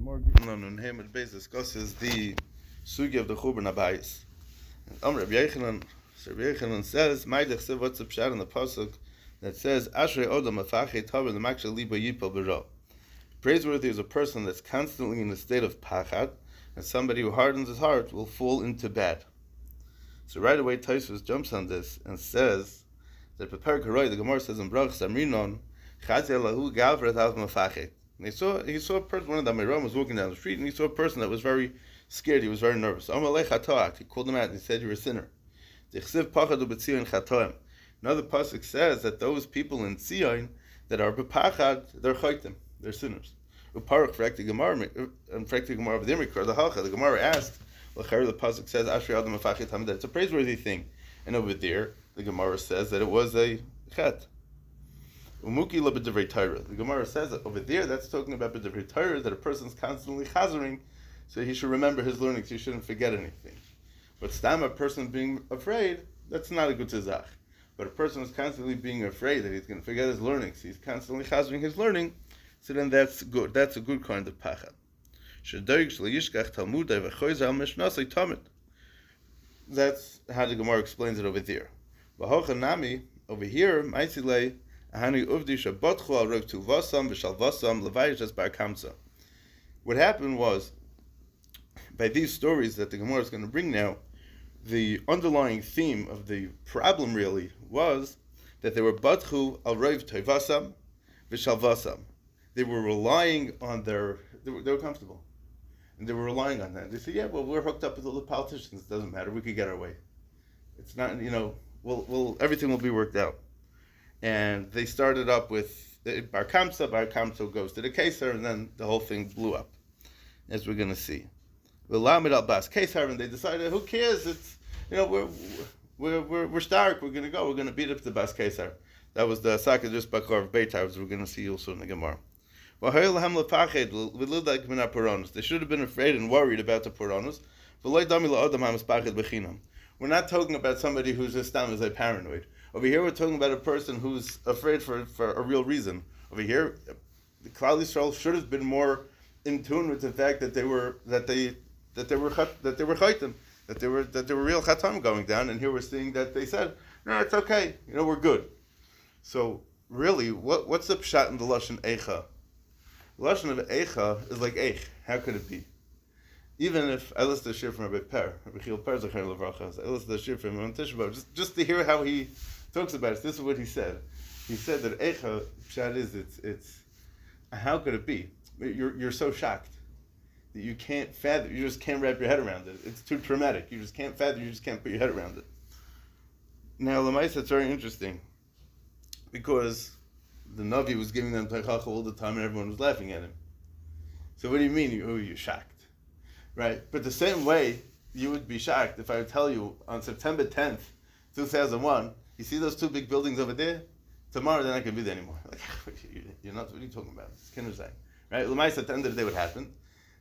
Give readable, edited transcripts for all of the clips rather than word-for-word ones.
more Gimel Nehemad Beis discusses the sugi of the Churban Habayis. Rabbi Yechanan says, "Ma'idach said what's the pshat in the pasuk that says Ashrei Odam Afachet Taber L'Maksha Liba Yipal B'Ro." Praiseworthy is a person that's constantly in a state of pachad, and somebody who hardens his heart will fall into bad. So right away, Tosfos jumps on this and says that Peper Karoi, the Gemara says in Brachos Amrinon, Chazia Lahu Gavrat Al Mafachet. And he saw a person, one of the Amiram was walking down the street, and he saw a person that was very scared, he was very nervous. He called him out and he said, "You're a sinner." Another pasuk says that those people in Tzion that are bepachad, they're chaytim, they're sinners. The Gemara asked, the pasuk says, it's a praiseworthy thing. And over there, the Gemara says that it was a chet. The Gemara says that over there, that's talking about b'divrei Torah, that a person's constantly chazering, so he should remember his learnings, he shouldn't forget anything. But stam, a person being afraid, that's not a good tzach. But a person is constantly being afraid that he's going to forget his learnings, he's constantly chazering his learning, so then that's good. That's a good kind of pachad. That's how the Gemara explains it over there. Over here, what happened was, by these stories that the Gemara is going to bring now, the underlying theme of the problem really was that they were batchu al roiv toivasam v'shalvasam. They were relying on they were comfortable, and they were relying on that. They said, "Yeah, well, we're hooked up with all the politicians. It doesn't matter. We could get our way. It's not, we'll everything will be worked out." And they started up with bar Kמצא. Bar Kמצא goes to the Kesar, and then the whole thing blew up, as we're going to see. V'lamid al bas Kesar, and they decided, who cares? It's we're stark. We're going to go. We're going to beat up the bas Kesar. That was the Sakadus Bakar of Beitar, as we're going to see also in the Gemara. They should have been afraid and worried about the Puranos. We're not talking about somebody who's just as a paranoid. Over here, we're talking about a person who's afraid for a real reason. Over here, the Klal Yisrael should have been more in tune with the fact that they were chaytim, that they were real chatam going down. And here we're seeing that they said, "No, it's okay. We're good." So really, what's the pshat in the lashon eicha? The lashon of eicha is like eich. How could it be? Even if I listened to a shir from Rabbi Per, Rabbi Chil Per Zachar Levracha, I listened to a shir from him on Tishah B'Av, just to hear how he talks about it. This is what he said. He said that eicha pshat is it's how could it be? You're so shocked that you can't fathom. You just can't wrap your head around it. It's too traumatic. You just can't fathom. You just can't put your head around it. Now, Lamaisa, it's very interesting because the Navi was giving them teichacha all the time, and everyone was laughing at him. So, what do you mean? You're shocked, right? But the same way you would be shocked if I would tell you on September 10th, 2001, you see those two big buildings over there? Tomorrow they're not going to be there anymore. Like, you're not. What are you talking about? It's kinderzein, right? Lamaisa, at the end of the day, what happened?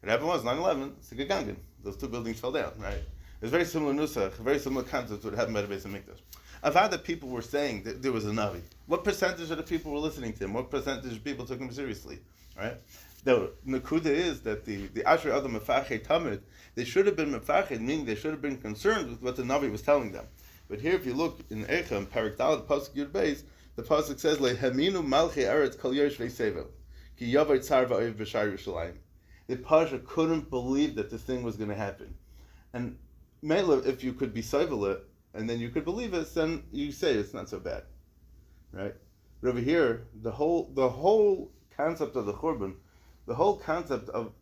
What happened was 9/11. It's a gegangen. Those two buildings fell down, right? It's very similar nusach, very similar concept to what happened by the Beis Hamikdash. I've heard that people were saying that there was a Navi. What percentage of the people were listening to him? What percentage of people took him seriously? Right? The Nakuda is that the Ashrei Adam Mefachet Tamid, they should have been Mefachet, meaning they should have been concerned with what the Navi was telling them. But here, if you look in Eicha, in Parak Daled, Pasuk Yud Beis, the Pasuk says, Leheminu Malchei Eretz Kol Yerush Veisevel, Ki Yavai Tzar Va'oiv B'Shar Yerushalayim. The Pasha couldn't believe that this thing was going to happen. And Mela, if you could be Seivel and then you could believe it, then you say it's not so bad, right? But over here, the whole concept of the Churban, the whole concept of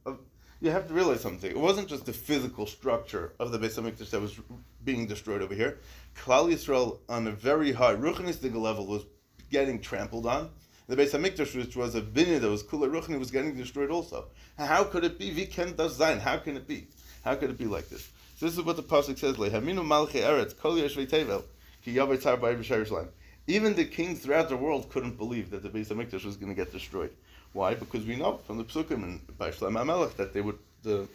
you have to realize something. It wasn't just the physical structure of the Beis Hamikdash that was being destroyed over here. Klal Yisrael, on a very high ruchnistic level, was getting trampled on. The Beis Hamikdash, which was a binyan that was kula ruchni, was getting destroyed also. How could it be? Wie ken das sein? How can it be? How could it be like this? So this is what the pasuk says: Lehaminu malchei eretz kol yeshvei tevel ki yavar tzar b'ayir b'shar Yerushalayim. Even the kings throughout the world couldn't believe that the Beis Hamikdash was going to get destroyed. Why? Because we know from the psukim and by Shlomo HaMelech that they would the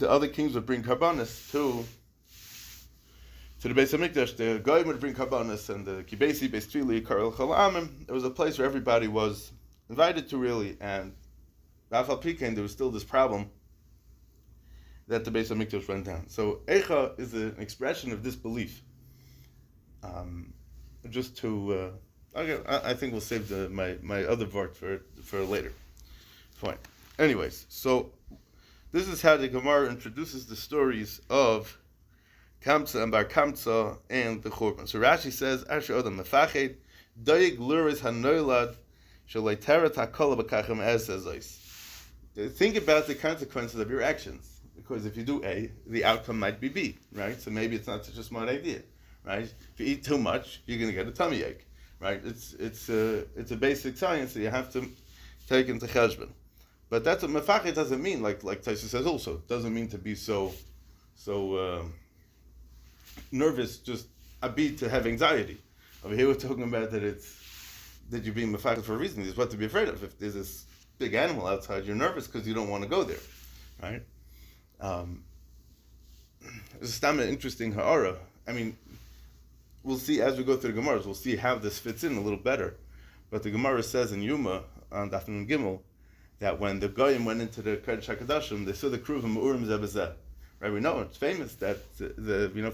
other kings would bring karbanis to the Beis Hamikdash. The Goyim would bring karbanis, and the kibesi beis tfili karel chalamim. It was a place where everybody was invited to really, and B'afal Pikein, there was still this problem that the Beis HaMikdash went down. So Eicha is an expression of this belief. Just to, I think we'll save my other part for later. Fine. Anyways, so this is how the Gemara introduces the stories of Kמצא and Bar Kמצא and the Churban. So Rashi says, Asher Odom Mefached, Doyeg Luris HaNoilad, Shalei Teret HaKol B'Kachem Ez Ezois. Think about the consequences of your actions. Because if you do A, the outcome might be B, right? So maybe it's not such a smart idea, right? If you eat too much, you're going to get a tummy ache, right? It's a basic science that you have to take into cheshbon. But that's what mefachet doesn't mean. Like Taisa says also, it doesn't mean to be so nervous, just a beat to have anxiety. Over here we're talking about that you're being mefachet for a reason. There's what to be afraid of. If there's this big animal outside, you're nervous because you don't want to go there, right? It's a interesting ha'ara. I mean, we'll see as we go through the Gemaras, we'll see how this fits in a little better. But the Gemara says in Yuma, on Daf Nun Gimel, that when the Goyim went into the Kodesh HaKadoshim, they saw the Kruvim Urim Zeh B'Zeh. Right, we know it's famous that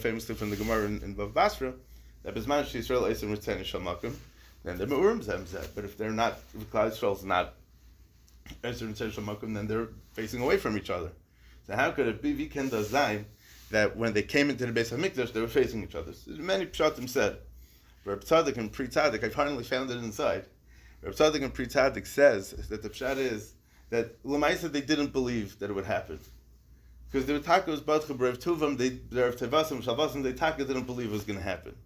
famously from the Gemara in Vav Basra, that B'Zman Yisrael Eisem Ritzeni Shamakim, then they're Urim Zeh B'Zeh. But if they're not, if Klal Yisrael's not Eisem Ritzeni Shamakim, then they're facing away from each other. So how could it be Viken Dazayin that when they came into the Beis HaMikdash, they were facing each other? So many Pshatim said, Reb Tzaddik and Pri Tzaddik, I finally found it inside. Reb Tzaddik and Pri Tzaddik says that the Pshat is that L'maisa they didn't believe that it would happen. Because the Taka was Badcha B'Rev Tuvam, B'Rev Tevasim, Shavasim, the Taka didn't believe it was going to happen.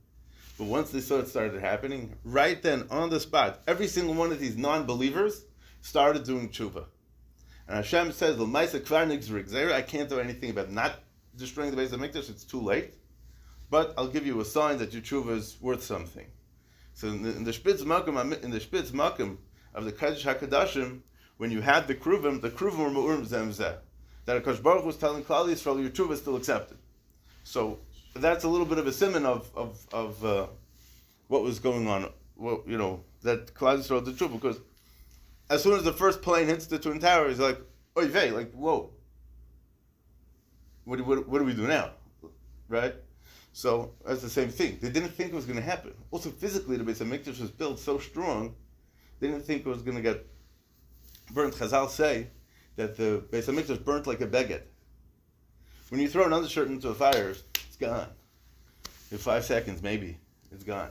But once they saw it started happening, right then, on the spot, every single one of these non-believers started doing tshuva. And Hashem says, L'maisa kvar nigzur gzeira, I can't do anything about not destroying the Beis HaMikdash, it's too late. But I'll give you a sign that your tshuva is worth something. So in the Spitz Makim of the Kodesh HaKadoshim, when you had the Kruvim were Me'urim Zeh B'Zeh. That HaKadosh Baruch was telling Klal Yisrael, your tshuva is still accepted. So that's a little bit of a siman of what was going on. Well, that Klal Yisrael did tshuva, because as soon as the first plane hits the Twin Towers, he's like, oy vey, like, whoa. What do we do now? Right? So that's the same thing. They didn't think it was going to happen. Also, physically, the Beis HaMikdash was built so strong, they didn't think it was going to get burnt. Chazal say that the Beis HaMikdash burnt like a baguette. When you throw an undershirt into a fire, it's gone. In 5 seconds, maybe, it's gone.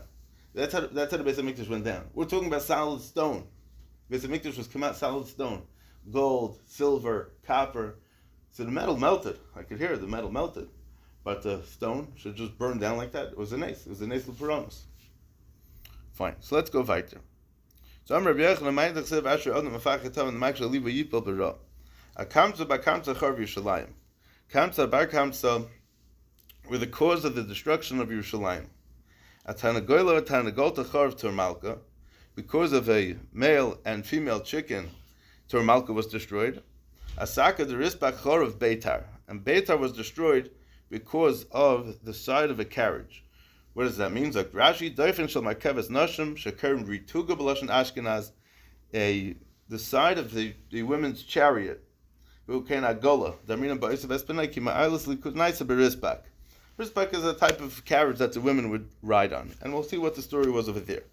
That's how the Beis HaMikdash went down. We're talking about solid stone. Beis HaMikdash was come out solid stone. Gold, silver, copper. So the metal melted. I could hear the metal melted. But the stone should just burn down like that. It was an ace. It was an ace l'puranos. Fine. So let's go weiter. So I'm Rabbi Yochanan, my Dachsev Asher Odom Mefachet and the Makshal Liba Yipel B'Ra. A Kמצא Bar Kמצא Charv Yerushalayim. Kמצא Bar Kמצא were the cause of the destruction of Yerushalayim. A Tanagoyla, a Tanagolta Charv Tor Malka, because of a male and female chicken, Tor Malka was destroyed. Asaka the Risbach Charv Beitar, and Beitar was destroyed because of the side of a carriage. What does that mean? Like Rashi, Doifen Shel Markeves Nashim Shekarim Rituga B'Lashon Ashkenaz, the side of the women's chariot. Risbak is a type of carriage that the women would ride on, and we'll see what the story was over there.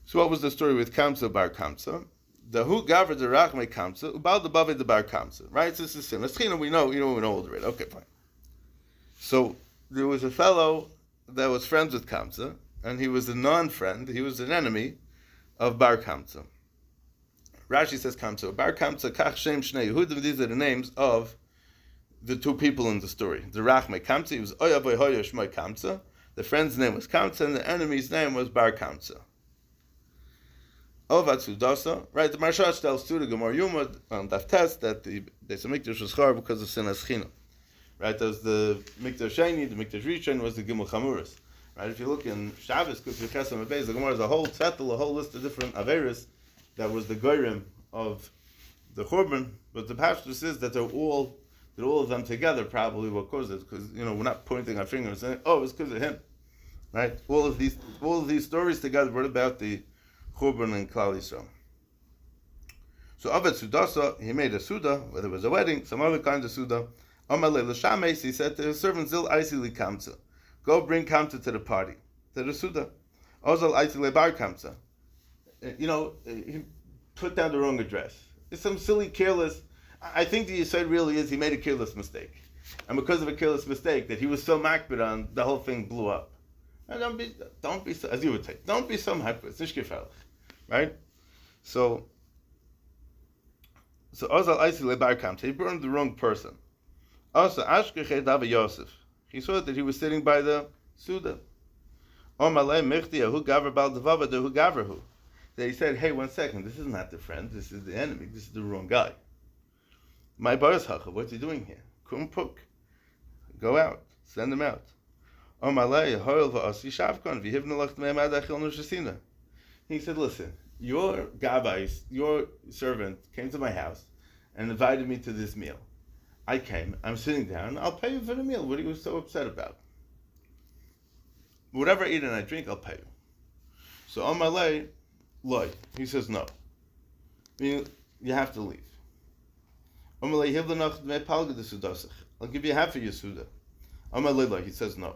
So, what was the story with Kמצא Bar Kמצא? The who gaver the rachme Kמצא, ubal the baved the Bar Kמצא. Right? So this is sin. We know already. Okay, fine. So there was a fellow that was friends with Kמצא, and he was a non-friend. He was an enemy of Bar Kמצא. Rashi says Kמצא. Bar Kמצא kach shem shnei Yehudim. These are the names of the two people in the story. The rachme Kמצã. He was oya v'hoya shmoi Kמצא. The friend's name was Kמצã, and the enemy's name was Bar Kמצã. Ovatsudasa, right? The Marshash tells to the Gemara Yuma on Daf Tes that the Beis HaMikdash was char because of sinas china. Right? There's the Mikdash Sheni, the Mikdash Rishon was the Gimel Chamuris. Right? If you look in Shabbos, Kuf Yechesam Abeis, the Gemara has a whole tzedel, a whole list of different averis that was the goyim of the Churban. But the Pashtus says that all of them together probably what caused it, because we're not pointing our fingers saying, oh, it's because of him. Right? All of these stories together brought about the Churban and Klal Yisrael. So Avad Sudasa, he made a Suda, whether it was a wedding, some other kind of Suda. Amalei L'Shames, he said to his servant Zil Aisili Kamsa, go bring Kamsa to the party, to the Suda. Ozal Aisili Bar Kamsa. He put down the wrong address. It's some silly, careless. I think the Yisod really is he made a careless mistake. And because of a careless mistake that he was so makbid on, the whole thing blew up. And don't be so, as you would say, don't be so makbid. It's nicht gefährlich. Right? So Ozal Aisili Bar Kamsa, he burned the wrong person. Also, Ashkechei Dava Yosef. He saw that he was sitting by the Suda. Omalei Mechtia, who gaver bal devava, who gaver who. That he said, hey, 1 second, this is not the friend, this is the enemy, this is the wrong guy. My baras hacha, what's he doing here? Kum puk. Go out, send him out. Omalei hoil va'asi shavkon, v'hivna lach t'me'emad achil nushasina. He said, listen, your gabais, your servant, came to my house and invited me to this meal. I came, I'm sitting down, I'll pay you for the meal. What are you so upset about? Whatever I eat and I drink, I'll pay you. So Omalei, loy. He says no. You have to leave. Omalei hivlanach me palga de sudasach. I'll give you half of your suda. Omalei loy. He says no.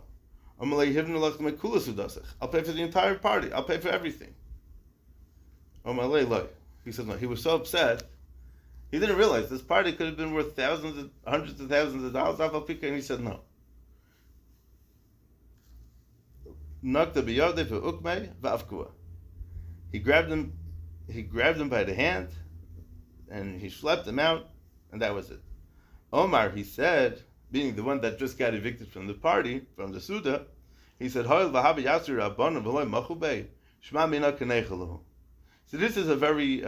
Omalei hivlanach me kula sudasach. I'll pay for the entire party. I'll pay for everything. Omalei loy. He says no. He was so upset. He didn't realize this party could have been worth hundreds of thousands of dollars. And he said no. He grabbed him by the hand, and he schlepped him out, and that was it. Omar, he said, being the one that just got evicted from the party, from the Suda, he said, so this is a very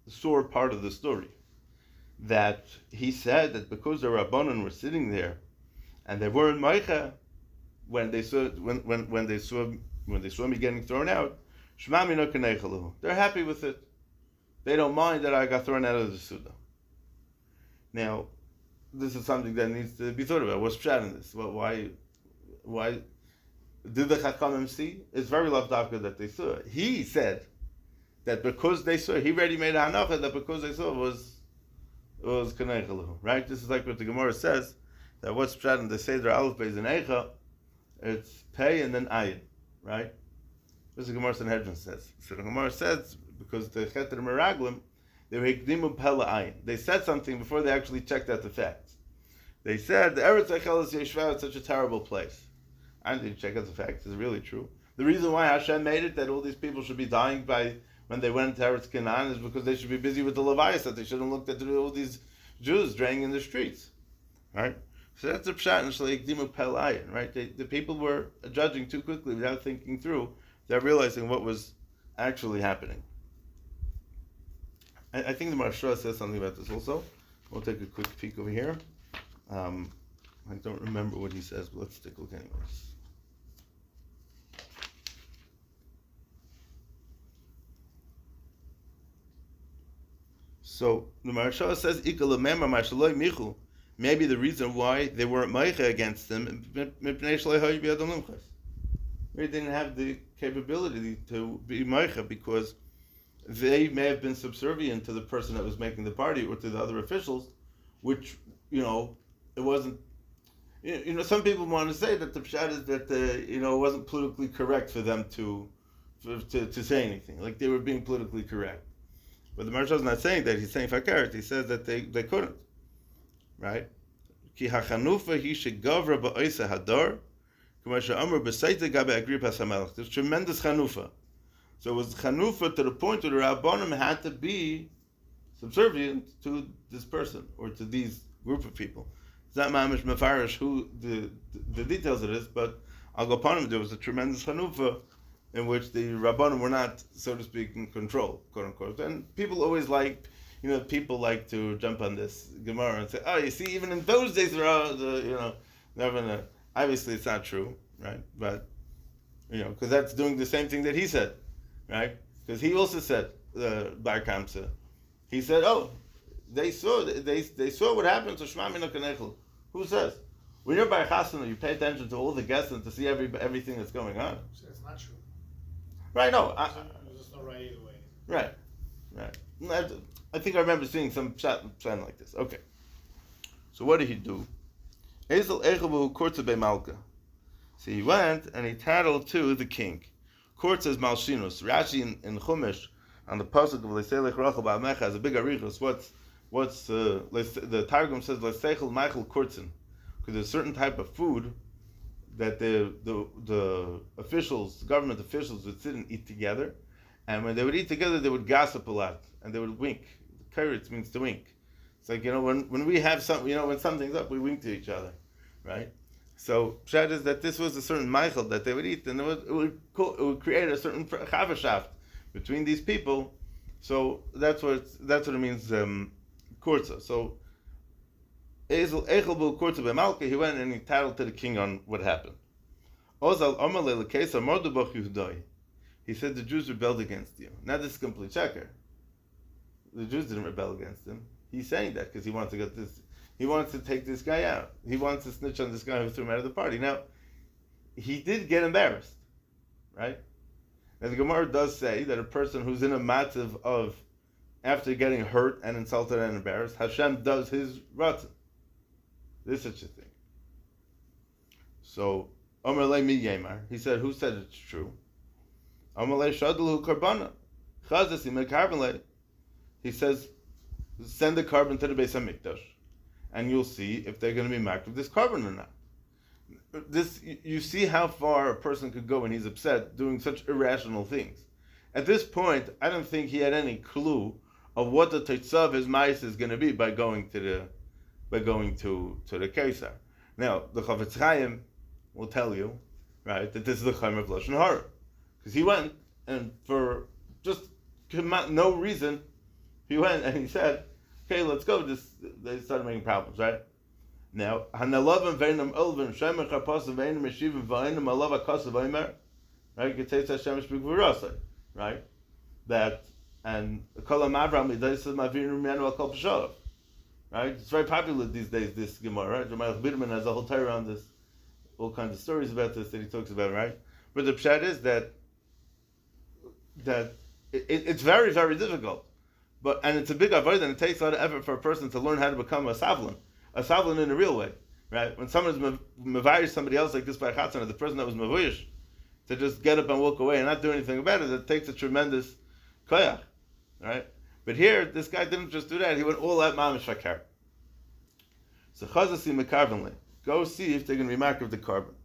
sore part of the story. That he said that because the Rabbanon were sitting there, and they weren't Meicha when they saw me getting thrown out, they're happy with it. They don't mind that I got thrown out of the Suda. Now, this is something that needs to be thought about. What's pshat in this? Well, why did the Chachamim see? It's very lavdavka that they saw. He said that because they saw, he already made a hanacha that because they saw was kaneichalu, right? This is like what the Gemara says, that what's pshat in the Seder Aleph Beis and Eicha, it's pay and then ayin, right? This is the Gemara Sanhedrin says. So the Gemara says, because the Cheter Meraglim, they were hikdimu pela ayin. They said something before they actually checked out the facts. They said, the Eretz Echeles Yeshua is such a terrible place. I didn't check out the facts. Is it really true? The reason why Hashem made it that all these people should be dying when they went to Eretz Canaan is because they should be busy with the Levias, that they shouldn't look at all these Jews draining in the streets, right? So that's the pshat in Shleik Dimu Pel Ayin, right? The people were judging too quickly without thinking through, without realizing what was actually happening. I think the Maharsha says something about this also. We'll take a quick peek over here. I don't remember what he says, but let's take a look anyways. So the Maharsha says, maybe the reason why they weren't meicha against them, maybe they didn't have the capability to be meicha because they may have been subservient to the person that was making the party or to the other officials, which, it wasn't, some people want to say that the pshat is that, it wasn't politically correct for them to say anything, like they were being politically correct. But the Maharsha is not saying that. He's saying fakert. He says that they couldn't, right? Ki hachanufa hi shegavra ba'oisa hadar, k'masha amr b'seita gabe agrippas hamelech. There's tremendous chanufa. So it was chanufa to the point where the Rabbanim had to be subservient to this person or to these group of people. It's not mamish mefarish who the details of it is, but I'll go upon him. There was a tremendous chanufa in which the Rabbanim were not, so to speak, in control, quote unquote. And people always like, people like to jump on this Gemara and say, oh, you see, even in those days, obviously it's not true, right? But, because that's doing the same thing that he said, right? Because he also said, Bar Kamsa, he said, oh, they saw what happened to Shema Mina Kanechel. Who says? When you're by Chasana, you pay attention to all the guests and to see everything that's going on. So it's not true. Right, no. It's just not right either way. Right. I think I remember seeing some sign like this. Okay. So what did he do? Ezel Echavu Kurtza Be Malka. So he went and he tattled to the king. Kurtza is Malshinus. Rashi in Chumash on the pasuk of Leiselech Rachel Ba'amecha has a big arichos. What's the Targum says Leisechel Michael Kurtzin, because there's a certain type of food that the officials, the government officials, would sit and eat together, and when they would eat together, they would gossip a lot and they would wink. Karetz means to wink. It's like, when we have some, when something's up, we wink to each other, right? So pshat is that this was a certain Michael that they would eat, and it would create a certain chavashaft between these people. So that's what it means, kurza. So Ezel Echelbu kurza bemalka. He went and he tattled to the king on what happened. Ozal Omalei lekesa mordubach Yehuday. He said the Jews rebelled against you. Now this is complete checker. The Jews didn't rebel against him. He's saying that because he wants to get this. He wants to take this guy out. He wants to snitch on this guy who threw him out of the party. Now, he did get embarrassed, right? And the Gemara does say that a person who's in a matzav of after getting hurt and insulted and embarrassed, Hashem does his ratzon. There's such a thing. So, Omer le mi yemar. He said, who said it's true? Omer le shadlu karbana. Chazas im karbon. He says, send the carbon to the Beis HaMikdash, and you'll see if they're going to be marked with this carbon or not. This, you see how far a person could go when he's upset, doing such irrational things. At this point, I don't think he had any clue of what the tetzah of his ma'is is going to be by going to the Kesar. Now, the Chavetz Chaim will tell you, right, that this is the Chaim of Lashon Hara, because he went and for just no reason, he went and he said, okay, let's go. They started making problems, right? Now, Hanalavim Veinam Elvin Shemach Hapasim Veinam Meshivim Veinam Alava Kasav Eimer, right? Getetz Hashem Shpik V'Rasai, right? That and Kol Amavram Idaisav Mavinu Menu Kol Peshov, right? It's very popular these days. This Gemara, right? Ramayach Bidman has a whole Torah on this, all kinds of stories about this that he talks about, right? But the pshat is that it's very, very difficult. And it's a big avodah, and it takes a lot of effort for a person to learn how to become a savlin in a real way, right? When someone is mevayish somebody else like this by chatzana, the person that was mevayish, to just get up and walk away and not do anything about it takes a tremendous koyach, right? But here, this guy didn't just do that; he went all out mamish fakar. So chazasi mekarvenly, go see if they're going to be marked with the carbon.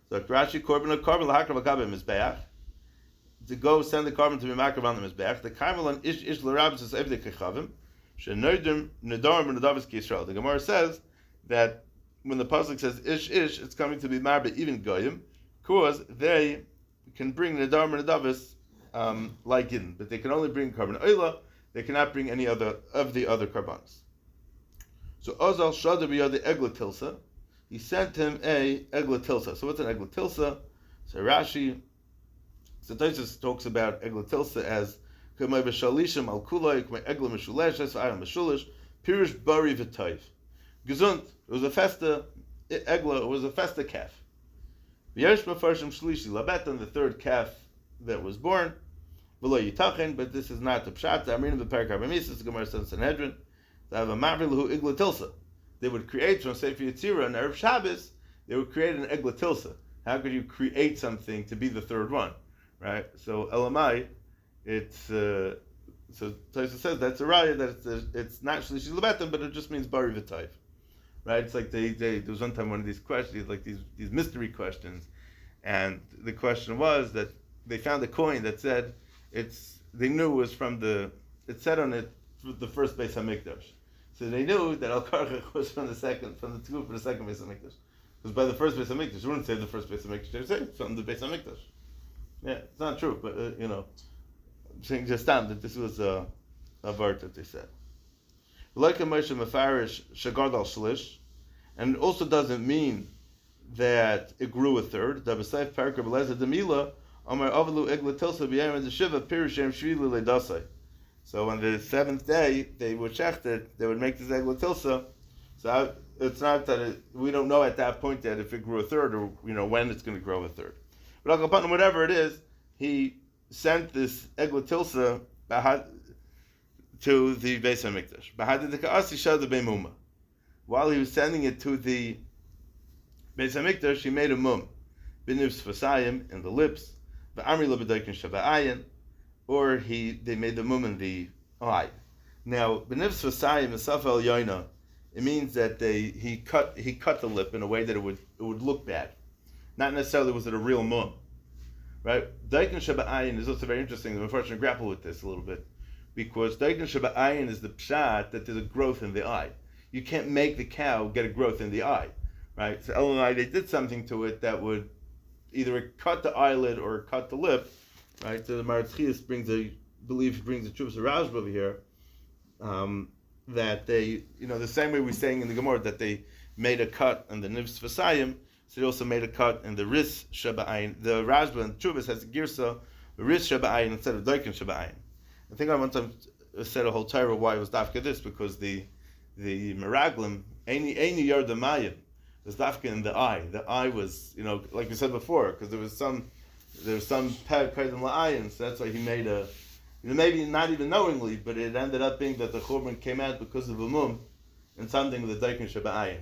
So Rashi korban of carbon lahakra v'kabim is bayach. To go send the carbon to be makar on the mizbeach. The karmel on ish l'rabis is evdei kechavim. She'noidim nedarim v'nedavis k'Yisrael. The Gemara says that when the pasuk says ish, it's coming to be marbe even goyim, because they can bring nedarim and nedavis like in, but they can only bring carbon oila. They cannot bring any other of the other carbonos. So Ozal shada b'yad eglatilsa. He sent him a eglatilsa. So what's an eglatilsa? So Rashi. So Tosfos talks about eglatilsa as k'may b'shalishim al kulay k'may egla mishuleshes v'ayam mishulish pirush bari v'toiv gesund. It was a festa egla. It was a festa calf. V'yesh mefarshim shlishi labetan, the third calf that was born v'lo yitachen. But this is not the pshat. The Amrin v'Perek HaBamises, the Gemara says Sanhedrin, they have a ma'avir lahu eglatilsa. They would create from Sefer Yetzirah and Erev Shabbos. They would create an eglatilsa. How could you create something to be the third one? Right, so Elamai, it's so Tosfos says that's a raya that it's not shlishi lebetim, but it just means bari v'tayv, right? It's like there was one time one of these questions, like these mystery questions, and the question was that they found a coin that said they knew it was it said on it the first Beis HaMikdash, so they knew that Al Karchach was from the second Tekuv for the second Beis HaMikdash, because by the first Beis HaMikdash you wouldn't say the first Beis HaMikdash, they would say from the Beis HaMikdash. Yeah, it's not true, but I'm saying just that this was a word that they said. Like a Moshe Mefarish Shagard al Shlish, and it also doesn't mean that it grew a third. So on the seventh day, they would check it, they would make this eglatilsa. So it's not that we don't know at that point yet if it grew a third or when it's going to grow a third. But whatever it is, he sent this eglatilsa to the Beis Hamikdash. While he was sending it to the Beis Hamikdash, he made a mum. B'nivs fasayim, in the lips. V'amri lo b'daykin shaba'ayin. Or they made the mum in the eye. Now, b'nivs fasayim is saf el yoina. It means that he cut the lip in a way that it would look bad. Not necessarily was it a real mum. Right? Daykin shaba'ayin is also very interesting. I'm unfortunately grapple with this a little bit. Because daykin shaba'ayin is the pshat that there's a growth in the eye. You can't make the cow get a growth in the eye. Right? So Elonai, they did something to it that would either cut the eyelid or cut the lip. Right? So the Maratchias brings a Chuvas Rashba over here. That they, the same way we're saying in the Gemara that they made a cut in the Nivs Vasayim, so they also made a cut in the Ris Shaba'ayin. The Rashba and Chuvas has a Girsa, Ris Shaba'ayin instead of Daikin Shaba'ayin. I think I one time said a whole Torah why it was Dafka this, because the Meraglim, Eini Yard Mayim, was Dafka in the eye. The eye was, like we said before, because there was some Peg Kaidim La'ayin, so that's why he made a, maybe not even knowingly, but it ended up being that the Churban came out because of a mum and something with the Daikin Shaba'ayin,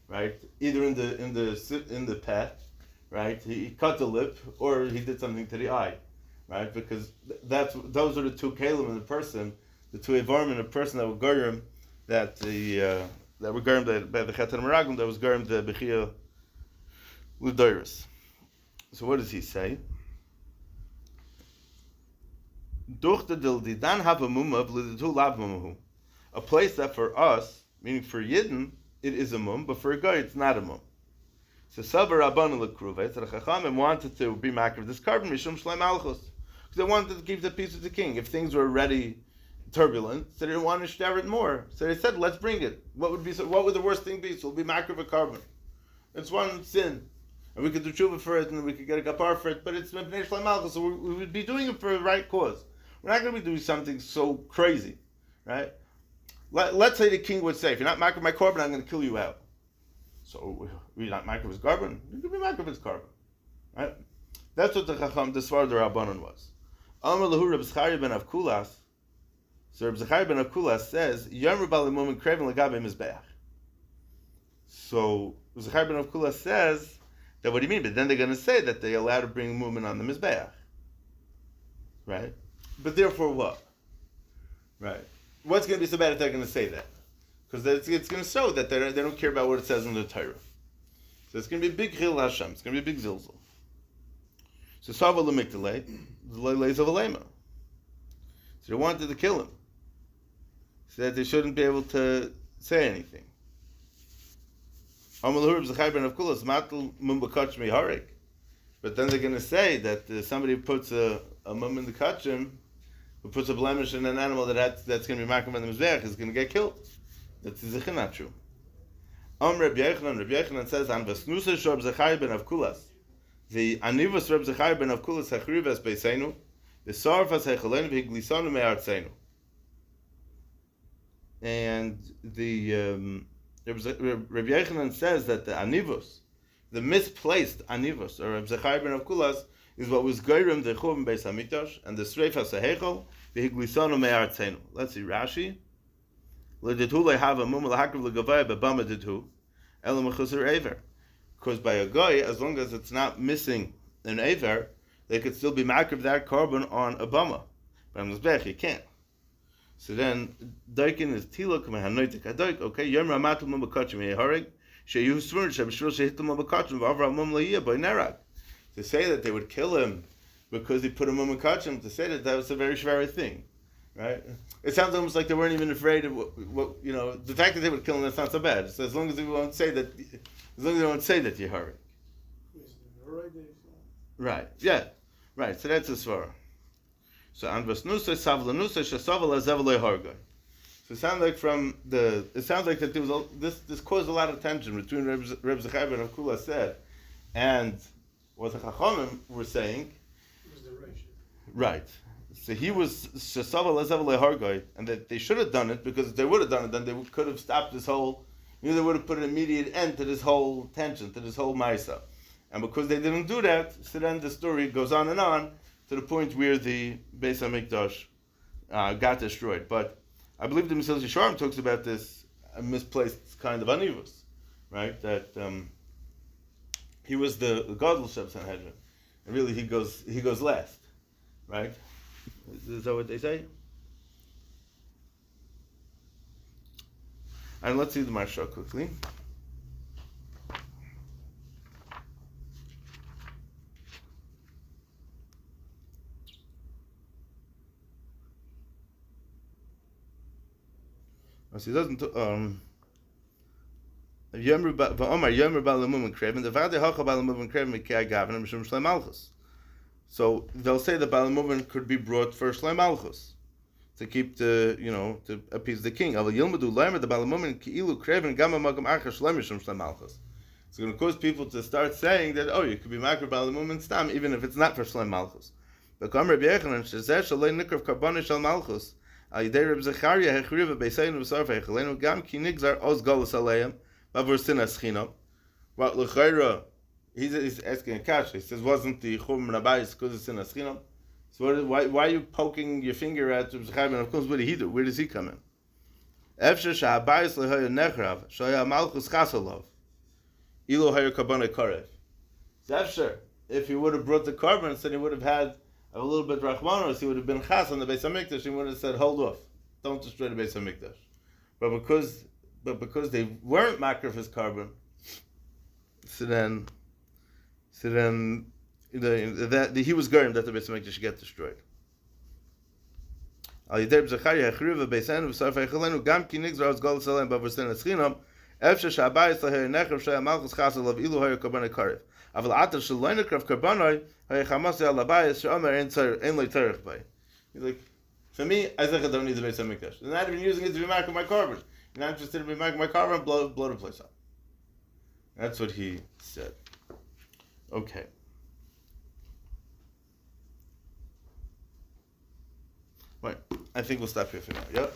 right? Either in the pet, right? He cut the lip, or he did something to the eye, right? Because those are the two kalim in the person, the two evarim in a person that were garim, that were garim by the Chet Meraglim, that was garim the Bechia Ludoiris. So what does he say? A place that for us, meaning for Yidden, it is a mum, but for a guy it's not a mum. So Sabar Rabbanan L'Kruvei, so the Chachamim wanted to be makriv this carbon Mishum Shlei Malchus, because they wanted to keep the peace of the king. If things were already turbulent, so they didn't want to share it more. So they said, let's bring it. What would the worst thing be? So we'll be makriv a carbon. It's one sin. And we could do tshuva for it, and we could get a kapar for it, but it's Mepnei Shlei Malchus, so we would be doing it for the right cause. We're not going to be doing something so crazy, right? Let's say the king would say, if you're not makriv my korban, I'm going to kill you out. So we're not makriv his korban, you can be makriv his korban, right? That's what the Chacham, the Svar the Rabbanon was. Amar lahu Reb Zechariah ben Avkulas. So Reb Zechariah ben Avkulas says, Yom Rebal Mumin Kreven Lagabe Mizbeach. So Reb Zechariah ben Avkulas says that what do you mean? But then they're going to say that they allowed to bring Mumin on the Mizbeach, right? But therefore what? Right. What's going to be so bad if they're going to say that? Because it's going to show that they don't care about what it says in the Torah. So it's going to be a big chil Hashem. It's going to be a big zilzal. So Sava L'Mikdalei, the Leis of Alema. So they wanted to kill him. So that they shouldn't be able to say anything. But then they're going to say that somebody puts a mum in the kachim, who puts a blemish in an animal that's going to be makam on the mizbeach is going to get killed. That's zichin not true. Reb Yechanan says, "An vasnusa shor Zechariah ben Avkulas, the anivus Reb Zechariah ben Avkulas hachrivas beisenu, the sarfas hechalenu v'higlisanu me'artzenu." And the Reb Yechanan says that the anivus, the misplaced anivus, or Reb Zechariah ben Avkulas, is what was Geirim the Churban Beis Hamikdash and the Sreifas Hechel the Higlisanu Me'artzenu. Let's see Rashi. L'ditu lehava mum l'hakriv l'gavaya bebama ditu elam mechusar aver. Because by a guy, as long as it's not missing an aver, they could still be makriv that carbon on a bama. But on mizbech you can't. So then Daikin is tilok mehanoitik adoik. Okay, yom ramatul mum b'kachim yeharig sheyu svurin sheb'shvil shehitul mum b'kachim v'avra mum lehiyah by nerag. To say that they would kill him because he put a mum kachim, to say that was a very shvara thing, right? It sounds almost like they weren't even afraid of what the fact that they would kill him. That's not so bad. So as long as they won't say that, you're hurry. Right. Yeah. Right. So that's a svara. So anvas nusa savla nusa shasavala zevalei harga. So it sounds like that there was this caused a lot of tension between Reb Zechariah ben Avkulas said and what the Chachamim were saying. It was the ratio. Right. So he was Shesava Lezav Lehargai, and that they should have done it, because if they would have done it, then they could have stopped this whole, they would have put an immediate end to this whole tension, to this whole Maisa. And because they didn't do that, so then the story goes on to the point where the Beis HaMikdash got destroyed. But I believe the Mesilas Yesharim talks about this misplaced kind of anivus, right? That he was the Gadol Sheb Sanhedrin, and really he goes last, right? Is that what they say? And let's see the Marsha quickly. So he doesn't. So they'll say the Balamuvin could be brought for Shlem Malchus to keep to appease the king. It's going to cause people to start saying that you could be Makar Balamuvin Stam even if it's not for Shlem Malchus. But Rabbi Yechanan shezeh shalei nikrav karbonei shel Malchus. Al yidei Reb Zechariah hechriva beisayinu v'sarfei echelenu gam ki nigzar oz galus aleim bavur sinas chinam. Well, l'chayra, he's asking a kasha. He says, wasn't the chum rabayis because it's sinas chinam? So why are you poking your finger at Reb Zechariah? And of course, what did he do? Where does he come in? Efshar shahabayis l'chayra nechrav shaya malchus chasalov ilo hayr karbonei karev. Efshar, if he would have brought the carbon, then he would have had a little bit Rachmanos, he would have been Chas on the Beis HaMikdash, he would have said, hold off, don't destroy the Beis HaMikdash. But because they weren't Makar of his carbon, so then he was going that the Beis HaMikdash should get destroyed. Al Yidei Zechariah hechriva beisenu v'sarfei echelenu gam ki nigzar oz galus aleim bavur sinas chinam efshar sha'abayis laher nechrav shaya malchus chas alav ilu hayr karbonei karev. Aval atar shaloi nekrav karbonei hayr chamasi al abayis she'omer ein lo terech bay. He's like, for me, I don't need the Beis HaMikdash. I'm not even using it to be marked my carbon. You're not interested in be marking my carbon, blow the place up. That's what he said. Okay. Right. I think we'll stop here for now. Yep.